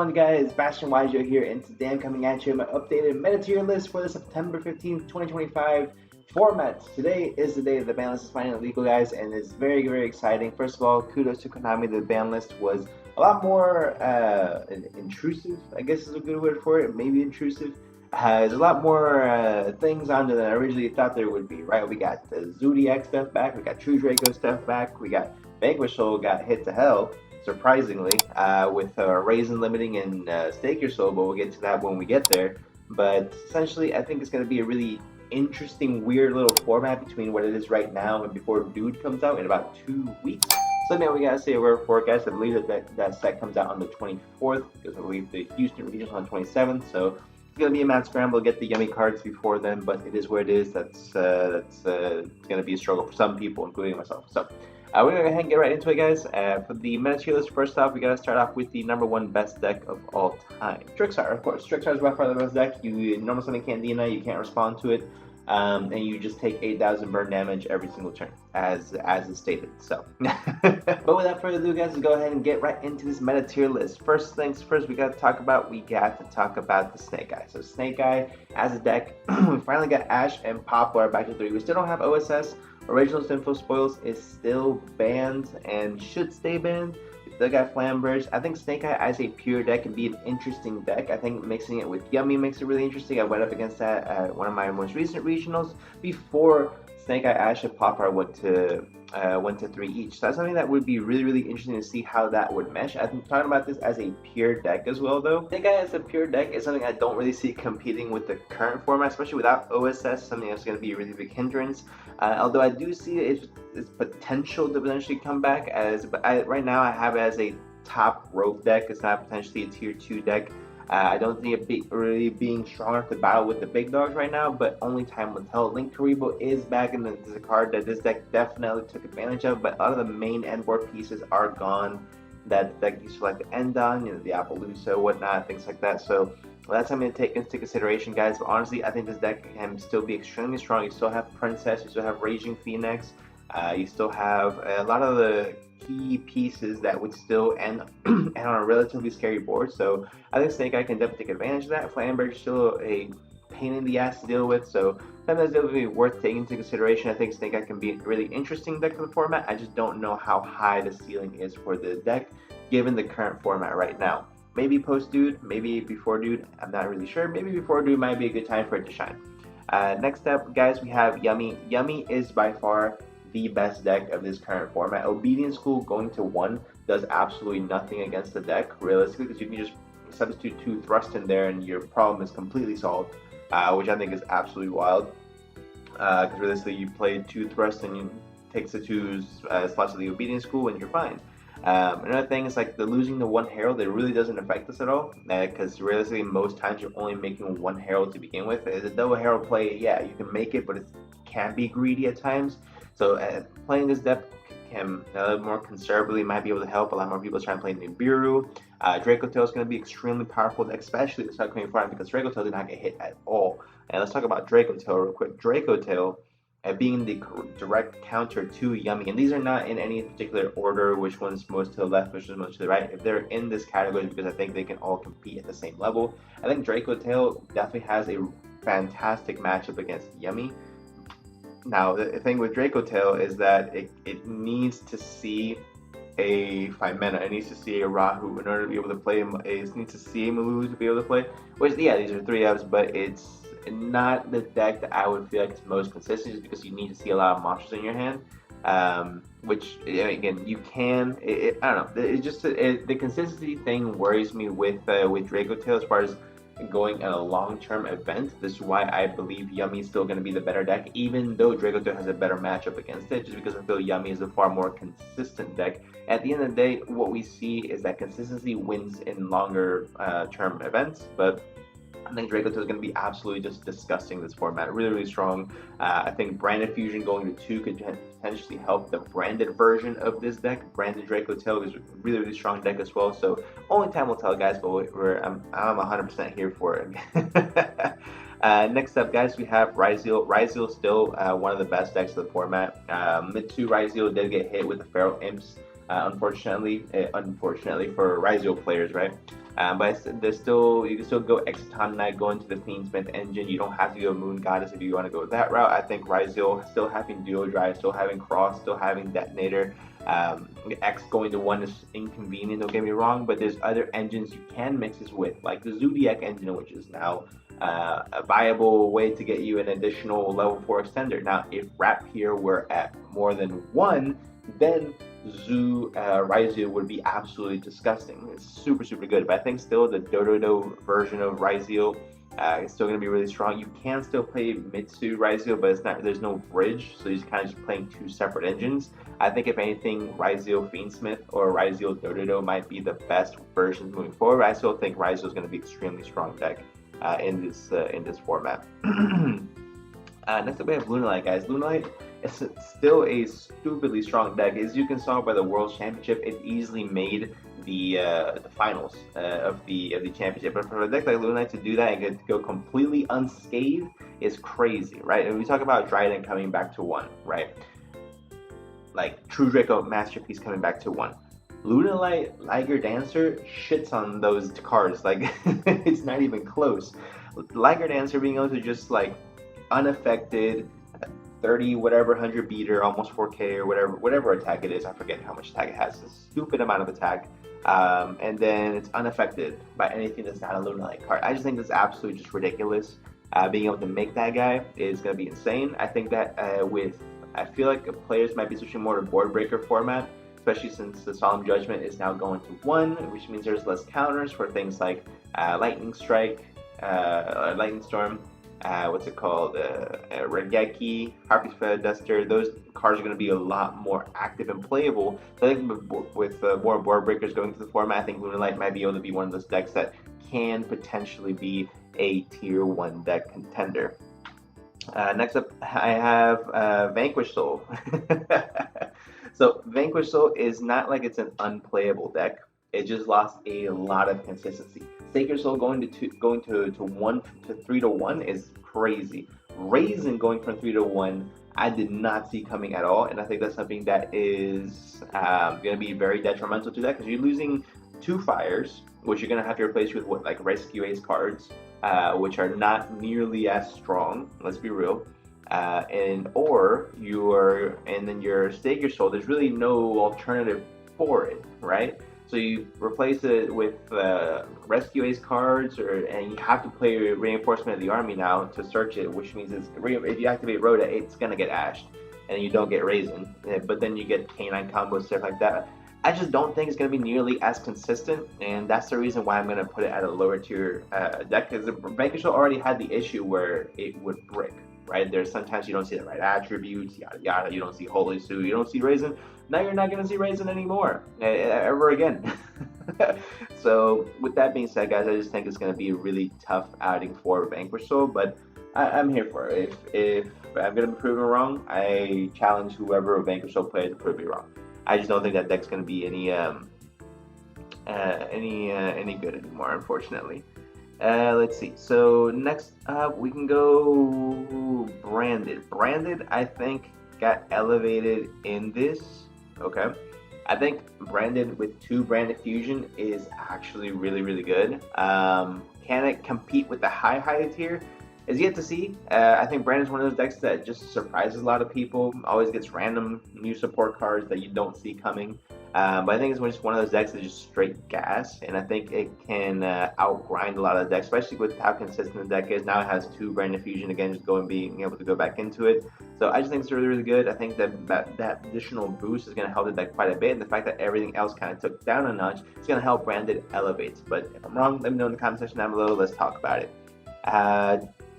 On guys, bashtianygo here, and today I'm coming at you with my updated meta tier list for the September 15th, 2025 format. Today is the day that the ban list is finally legal, guys, and it's very exciting. First of all, kudos to Konami. The ban list was a lot more intrusive, I guess is a good word for it, maybe intrusive. There's a lot more things on there than I originally thought there would be, right? We got the Zodiac stuff back, we got True Draco stuff back, we got Vanquish Soul got hit to hell, surprisingly, with Raisin limiting and Stake Your Soul, but we'll get to that when we get there. But essentially, I think it's going to be a really interesting, weird little format between what it is right now and before Dude comes out in about 2 weeks. So now we gotta say a word for it, guys. I believe that set comes out on the 24th, because I believe the Houston region's on the 27th. So it's gonna be a mad scramble to get the yummy cards before then, but it is what it is. That's it's gonna be a struggle for some people, including myself. So we're gonna go ahead and get right into it, guys. For the meta tier list, first off, we gotta start off with the #1 best deck of all time. Trickstar, of course. Trickstar is by far the best deck. You normal summon can't deny, you can't respond to it, and you just take 8,000 burn damage every single turn, as is stated. So, but without further ado, guys, let's go ahead and get right into this meta tier list. First things first, we got to talk about the Snake Eye. So Snake Eye as a deck, we finally got Ash and Poplar back to 3. We still don't have OSS. Original Sinful Spoils is still banned and should stay banned. We still got Flamberge. I think Snake Eye as a pure deck can be an interesting deck. I think mixing it with Yummy makes it really interesting. I went up against that at one of my most recent regionals before Snake Eye, Ash, and Poplar went to 3 each. So that's something that would be really interesting to see how that would mesh. I'm talking about this as a pure deck as well, though. Snake Eye as a pure deck is something I don't really see competing with the current format, especially without OSS. Something that's going to be a really big hindrance. Although I do see its potential to potentially come back but right now I have it as a top rope deck. It's not potentially a tier 2 deck. I don't see it really being strong enough to battle with the big dogs right now, but only time will tell. Link Karibo is back in the card that this deck definitely took advantage of, but a lot of the main end board pieces are gone that used to like the Endon, the Appaloosa, whatnot, things like that. So that's something to take into consideration, guys. But honestly, I think this deck can still be extremely strong. You still have Princess, you still have Raging Phoenix, you still have a lot of the key pieces that would still end on a relatively scary board. So I think Snake Eye can definitely take advantage of that. Flamberge is still a pain in the ass to deal with, so something that's definitely worth taking into consideration. I think Snake Eye can be a really interesting deck for the format. I just don't know how high the ceiling is for the deck given the current format right now. Maybe post Dude, maybe before Dude, I'm not really sure. Maybe before Dude might be a good time for it to shine. Next up, guys, we have Yummy. Yummy is by far the best deck of this current format. Obedience School going to 1 does absolutely nothing against the deck, realistically, because you can just substitute 2 Thrust in there and your problem is completely solved, which I think is absolutely wild. Because realistically, you play 2 Thrust and you take the 2 slots of the Obedience School and you're fine. Another thing is like the losing the 1 Herald, it really doesn't affect us at all, because realistically most times you're only making 1 Herald to begin with. As a double Herald play, yeah, you can make it, but it can be greedy at times. So playing this deck can a little more conservatively might be able to help. A lot more people trying to play Nibiru. Draco Tail is going to be extremely powerful, especially this upcoming format, because Draco Tail did not get hit at all. And let's talk about Draco Tail real quick. Draco Tail being the direct counter to Yummy, and these are not in any particular order, which one's most to the left, which is most to the right. If they're in this category, because I think they can all compete at the same level. I think Draco Tail definitely has a fantastic matchup against Yummy. Now, the thing with Draco Tail is that it needs to see a Fimena, it needs to see a Rahu in order to be able to play, it needs to see a Malu to be able to play, which, yeah, these are 3Fs, but it's not the deck that I would feel like is most consistent, just because you need to see a lot of monsters in your hand, which, again, you can, I don't know, it's just, the consistency thing worries me with Draco Tail as far as going at a long-term event. This is why I believe Yummy is still going to be the better deck, even though Draco Tail has a better matchup against it, just because I feel Yummy is a far more consistent deck. At the end of the day, what we see is that consistency wins in longer term events, but I think Draco Tail is going to be absolutely just disgusting this format. Really strong. I think Branded Fusion going to 2 could potentially help the branded version of this deck. Branded Draco Tail is a really strong deck as well. So only time will tell, guys. But I'm 100% here for it. Next up, guys, we have Risil. Risil still one of the best decks of the format. Mid-2 Risil did get hit with the Feral Imps. Unfortunately for Risil players, right? there's still, you can still go Exotonite, go into the Queensmith engine. You don't have to go Moon Goddess if you want to go that route. I think Risil still having Duo Drive, still having Cross, still having Detonator. X going to 1 is inconvenient, don't get me wrong, but there's other engines you can mix this with, like the Zodiac engine, which is now a viable way to get you an additional level 4 extender. Now, if Rap here were at more than 1, then Risil would be absolutely disgusting. It's super, super good, but I think still the Dododo version of Risil is still going to be really strong. You can still play Mitsu Risil, but it's not. There's no bridge, so you're kind of just playing 2 separate engines. I think if anything, Risil Fiendsmith or Risil Dododo might be the best versions moving forward. I still think Risil is going to be extremely strong deck in this format. Next up we have Lunalite, guys. Lunalite is still a stupidly strong deck. As you can saw by the World Championship, it easily made the finals of the championship. But for a deck like Lunalite to do that and go completely unscathed is crazy, right? And we talk about Dryden coming back to 1, right? Like True Draco Masterpiece coming back to 1. Lunalite Liger Dancer shits on those cards. Like it's not even close. Liger Dancer being able to just like unaffected 30 whatever 100 beater, almost 4k or whatever attack it is. I forget how much attack it has. It's a stupid amount of attack. And then it's unaffected by anything that's not a Lunalite card. I just think that's absolutely just ridiculous. Being able to make that guy is going to be insane. I think that I feel like players might be switching more to board breaker format, especially since the Solemn Judgment is now going to 1, which means there's less counters for things like Lightning Strike, Lightning Storm, what's it called, Regeki, Harpy's Feather Duster. Those cards are going to be a lot more active and playable. So I think with more board breakers going to the format, I think Lunalite might be able to be one of those decks that can potentially be a tier 1 deck contender. Next up, I have Vanquish Soul. So Vanquish Soul is not like it's an unplayable deck. It just lost a lot of consistency. Sacred Soul going to 3 to 1 is crazy. Raisin going from 3 to 1, I did not see coming at all, and I think that's something that is going to be very detrimental to that, because you're losing 2 fires, which you're going to have to replace with what, like Rescue Ace cards, which are not nearly as strong. Let's be real. And then your Stake Your Soul. There's really no alternative for it, right? So you replace it with Rescue Ace cards, and you have to play Reinforcement of the Army now to search it, which means if you activate Rhoda, it's gonna get ashed, and you don't get Raisin. But then you get Canine combos, stuff like that. I just don't think it's going to be nearly as consistent, and that's the reason why I'm going to put it at a lower tier deck, because Vanquish already had the issue where it would brick, right? There's sometimes you don't see the right attributes, yada yada, you don't see Holy Sue, you don't see Raisin. Now you're not going to see Raisin anymore, ever again. So with that being said, guys, I just think it's going to be a really tough outing for Vanquish Soul, but I'm here for it. If I'm going to be proven wrong, I challenge whoever Vanquish Soul plays to prove me wrong. I just don't think that deck's going to be any good anymore, unfortunately. Let's see. So next up, we can go Branded. Branded, I think, got elevated in this. Okay. I think Branded with 2 Branded Fusion is actually really, really good. Can it compete with the high tier? Is yet to see. I think Brandon's one of those decks that just surprises a lot of people. Always gets random new support cards that you don't see coming. But I think it's just one of those decks that's just straight gas, and I think it can outgrind a lot of the decks, especially with how consistent the deck is. Now it has 2 Branded Fusion again, just being able to go back into it. So I just think it's really, really good. I think that additional boost is going to help the deck quite a bit, and the fact that everything else kind of took down a notch is going to help Branded elevate. But if I'm wrong, let me know in the comment section down below. Let's talk about it.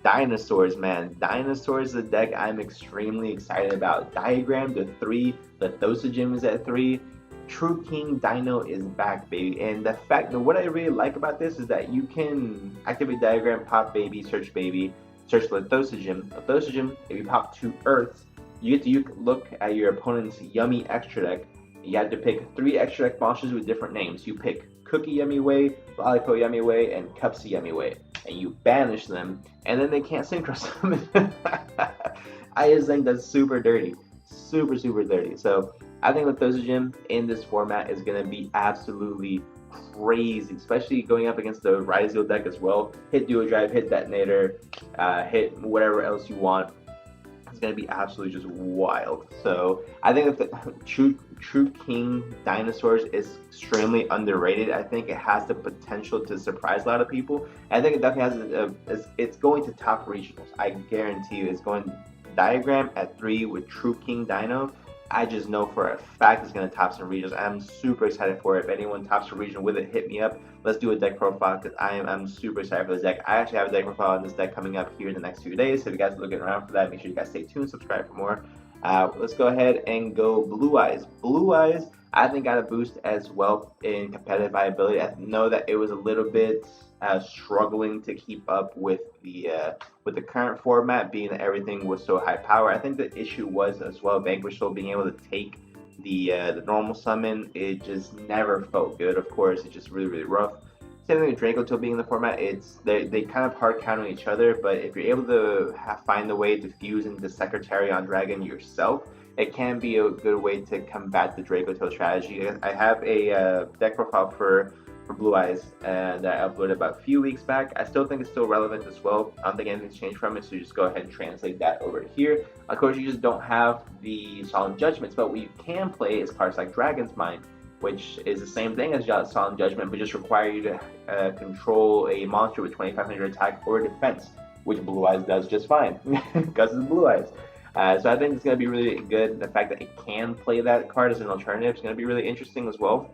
Dinosaurs, man. Dinosaurs is a deck I'm extremely excited about. Diagram to 3, the Thosogym is at 3. True King Dino is back, baby. And the fact that what I really like about this is that you can activate Diagram, pop baby, search the Thosogym. A Thosogym, if you pop 2 Earths, you get to look at your opponent's Yummy extra deck. You have to pick 3 extra deck monsters with different names. You pick Cookie Yummy Way, Lollipop Yummy Way, and Cupsy Yummy Way, and you banish them, and then they can't synchro summon. I just think that's super dirty, super dirty. So I think the Thosogym in this format is going to be absolutely crazy, especially going up against the Risil deck as well. Hit Duo Drive, hit Detonator, hit whatever else you want. It's going to be absolutely just wild. So I think that the True King Dinosaurs is extremely underrated. I think it has the potential to surprise a lot of people. I think it definitely has. It's going to top regionals. I guarantee you, it's going Diagram at 3 with True King Dino. I just know for a fact it's going to top some regions. I'm super excited for it. If anyone tops a region with it, hit me up. Let's do a deck profile because I'm super excited for this deck. I actually have a deck profile on this deck coming up here in the next few days. So if you guys are looking around for that, make sure you guys stay tuned, subscribe for more. Let's go ahead and go Blue Eyes. Blue Eyes, I think, got a boost as well in competitive viability. I know that it was a little bit struggling to keep up with the current format, being that everything was so high power. I think the issue was as well Vanquish still being able to take the normal summon. It just never felt good. Of course, it's just really rough. Same thing with Draco till being in the format. They kind of hard counter each other, but if you're able to find the way to fuse into Secretary on Dragon yourself, it can be a good way to combat the Draco tail strategy. I have a deck profile for Blue Eyes and I uploaded about a few weeks back. I still think it's still relevant as well. I don't think anything's changed from it, so you just go ahead and translate that over here. Of course, you just don't have the Solemn Judgments, but what you can play is cards like Dragon's Mind, which is the same thing as Solemn Judgment, but just require you to control a monster with 2500 attack or defense, which Blue Eyes does just fine because it's Blue Eyes. So I think it's going to be really good. The fact that it can play that card as an alternative is going to be really interesting as well.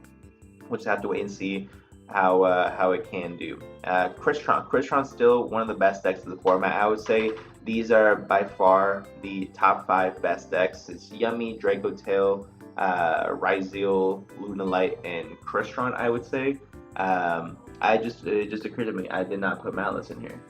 We'll just have to wait and see how it can do. Cristron's still one of the best decks of the format. I would say these are by far the top 5 best decks. It's Yummy, Draco Tail, Risil, Lunalite, and Cristron, I would say. It just occurred to me I did not put Malice in here.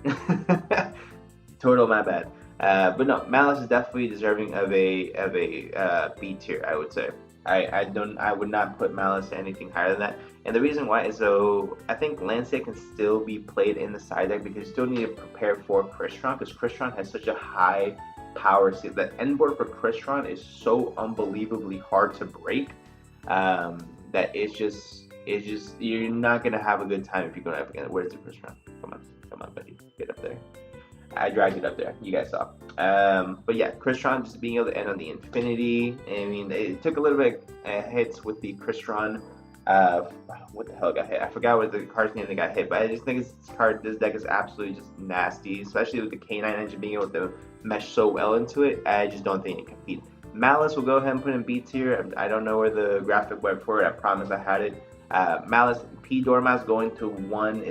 Total my bad. But no, Malice is definitely deserving of a B tier, I would say. I would not put Malice anything higher than that. And the reason why is so I think Landscape can still be played in the side deck because you still need to prepare for Cristron because Cristron has such a high power. See, the end board for Cristron is so unbelievably hard to break that it's just you're not gonna have a good time if you're going up against it. Where's the Cristron? Come on, buddy, get up there. I dragged it up there. You guys saw. But yeah, Cristron just being able to end on the Infinity. I mean, it took a little bit hits with the Cristron. What the hell got hit? I forgot what the card's name that got hit, but I just think this deck is absolutely just nasty, especially with the K9 engine being able to mesh so well into it. I just don't think it can compete. Malice will go ahead and put in B tier. I don't know where the graphic web for it. I promise I had it. Malice P Dormouse going to 1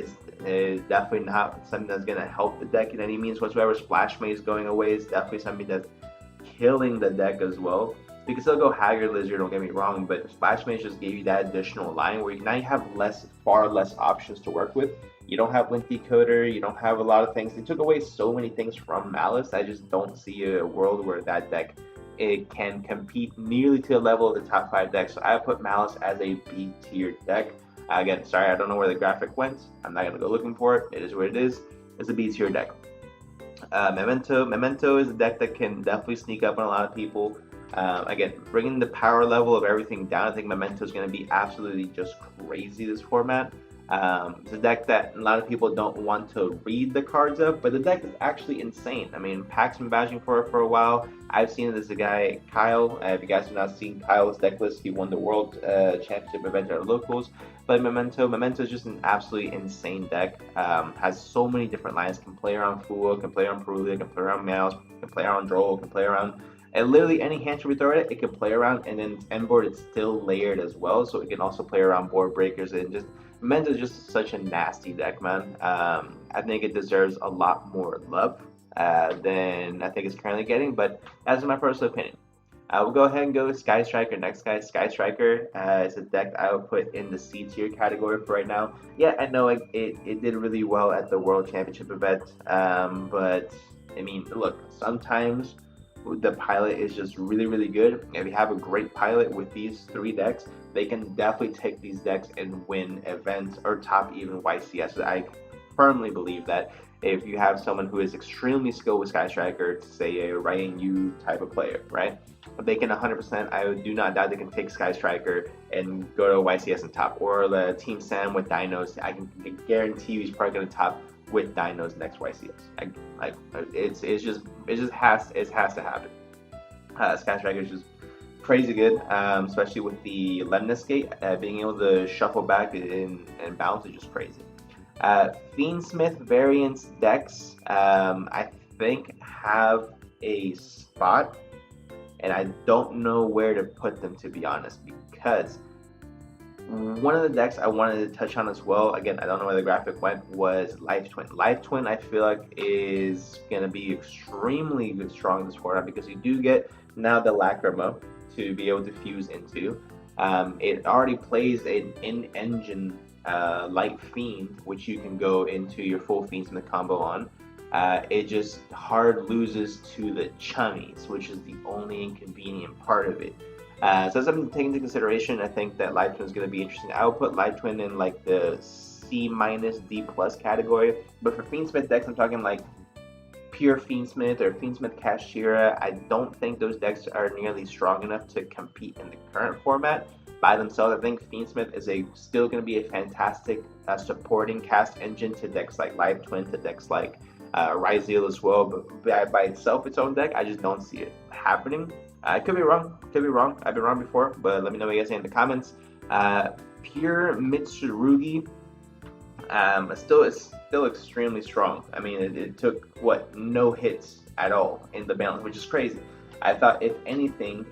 is definitely not something that's going to help the deck in any means whatsoever. Splash Maze going away is definitely something that's killing the deck as well. You can still go Haggard Lizard, don't get me wrong, but Splash Mage just gave you that additional line where now you have far less options to work with. You don't have Link Decoder, you don't have a lot of things. They took away so many things from Malice. I just don't see a world where that deck can compete nearly to the level of the top 5 decks. So I put Malice as a B tier deck. Again, sorry, I don't know where the graphic went. I'm not gonna go looking for it. It is what it is. It's a B tier deck. Memento is a deck that can definitely sneak up on a lot of people. Again, bringing the power level of everything down, I think Memento is going to be absolutely just crazy this format. It's a deck that a lot of people don't want to read the cards of, but the deck is actually insane. I mean, Pack's been bashing for it for a while. I've seen it as a guy, Kyle. If you guys have not seen Kyle's deck list, he won the World Championship event at locals. But Memento is just an absolutely insane deck. Has so many different lines. Can play around Fool, can play around Perulia, can play around Mouse, can play around Droll, can play around... And literally any hand we throw at it, it can play around, and then end board it's still layered as well, so it can also play around board breakers. And just Memento is just such a nasty deck, man. I think it deserves a lot more love than I think it's currently getting, but that's my personal opinion. We'll go ahead and go with Sky Striker next, guys. Sky Striker is a deck I would put in the C tier category for right now. Yeah, I know it did really well at the World Championship event, but I mean, look, sometimes the pilot is just really good. If you have a great pilot with these 3 decks, they can definitely take these decks and win events or top even YCS. I firmly believe that if you have someone who is extremely skilled with Sky Striker, say a Ryan Yu type of player, right? They can 100%, I do not doubt they can take Sky Striker and go to YCS and top, or the Team Sam with Dinos. I can guarantee you he's probably going to top with Dinos next YCS. It just has to happen. Sky Striker is just crazy good, especially with the Lemnis Gate, being able to shuffle back and bounce is just crazy. Fiendsmith variants decks, I think, have a spot, and I don't know where to put them, to be honest, because one of the decks I wanted to touch on as well, again, I don't know where the graphic went, was Life Twin. Life Twin, I feel like, is going to be extremely good, strong this format, because you do get now the Lacrima to be able to fuse into. It already plays an in-engine Light Fiend, which you can go into your full Fiendsmith combo on. It just hard loses to the Chummies, which is the only inconvenient part of it. So as I'm taking into consideration, I think that Live Twin is going to be interesting. I would put Live Twin in like the C-, D+ category, but for Fiendsmith decks, I'm talking like pure Fiendsmith or Fiendsmith Kashtira. I don't think those decks are nearly strong enough to compete in the current format by themselves. I think Fiendsmith is still going to be a fantastic supporting cast engine to decks like Live Twin, to decks like Risil as well, but by itself, its own deck, I just don't see it happening. I could be wrong. I've been wrong before, but let me know what you guys say in the comments. Pure Mitsurugi is still extremely strong. I mean, it took no hits at all in the balance, which is crazy. I thought, if anything,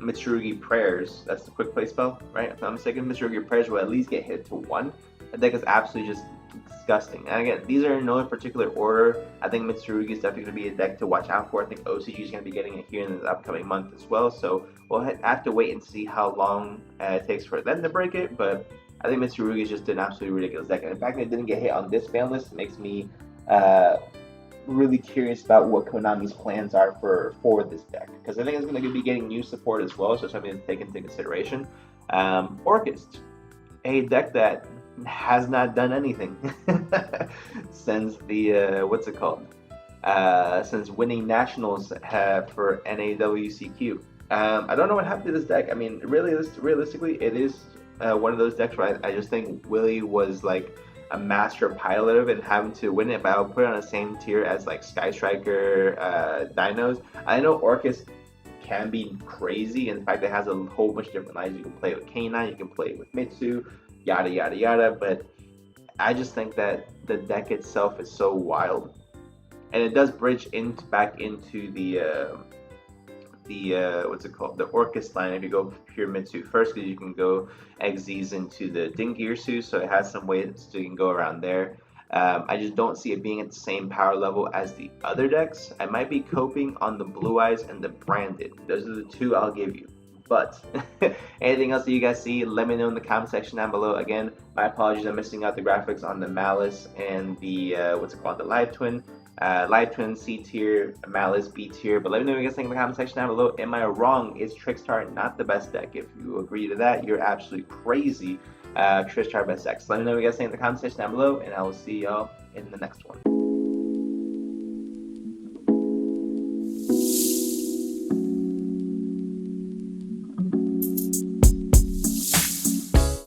Mitsurugi Prayers, that's the quick play spell, right? If I'm mistaken, Mitsurugi Prayers will at least get hit to 1. The deck is absolutely just disgusting. And again, these are in no particular order. I think Mitsurugi is definitely going to be a deck to watch out for. I think OCG is going to be getting it here in the upcoming month as well. So we'll have to wait and see how long it takes for them to break it. But I think Mitsurugi is just an absolutely ridiculous deck. And the fact that it didn't get hit on this ban list makes me really curious about what Konami's plans are for this deck. Because I think it's going to be getting new support as well. So something to take into consideration. Orchist, a deck that has not done anything since the since winning nationals for NAWCQ. I don't know what happened to this deck. I mean, realistically, it is one of those decks where I just think Willie was like a master pilot of it and having to win it, but I'll put it on the same tier as like Sky Striker, Dinos. I know Orcus can be crazy, in fact, it has a whole bunch of different lines. You can play with K9, you can play with Mitsu, yada yada yada, but I just think that the deck itself is so wild, and it does bridge back into the the Orcus line if you go pure Mitsu first, because you can go Xyz into the Dingirsu, so it has some ways so you can go around there. I just don't see it being at the same power level as the other decks. I might be coping on the Blue Eyes and the Branded. Those are the two I'll give you. But anything else that you guys see, let me know in the comment section down below. Again, my apologies, I'm missing out the graphics on the Malice and the the Live Twin. Live Twin C tier, Malice B tier. But let me know what you guys think in the comment section down below. Am I wrong? Is Trickstar not the best deck? If you agree to that, you're absolutely crazy. Trickstar best deck. So let me know what you guys think in the comment section down below, and I will see y'all in the next one.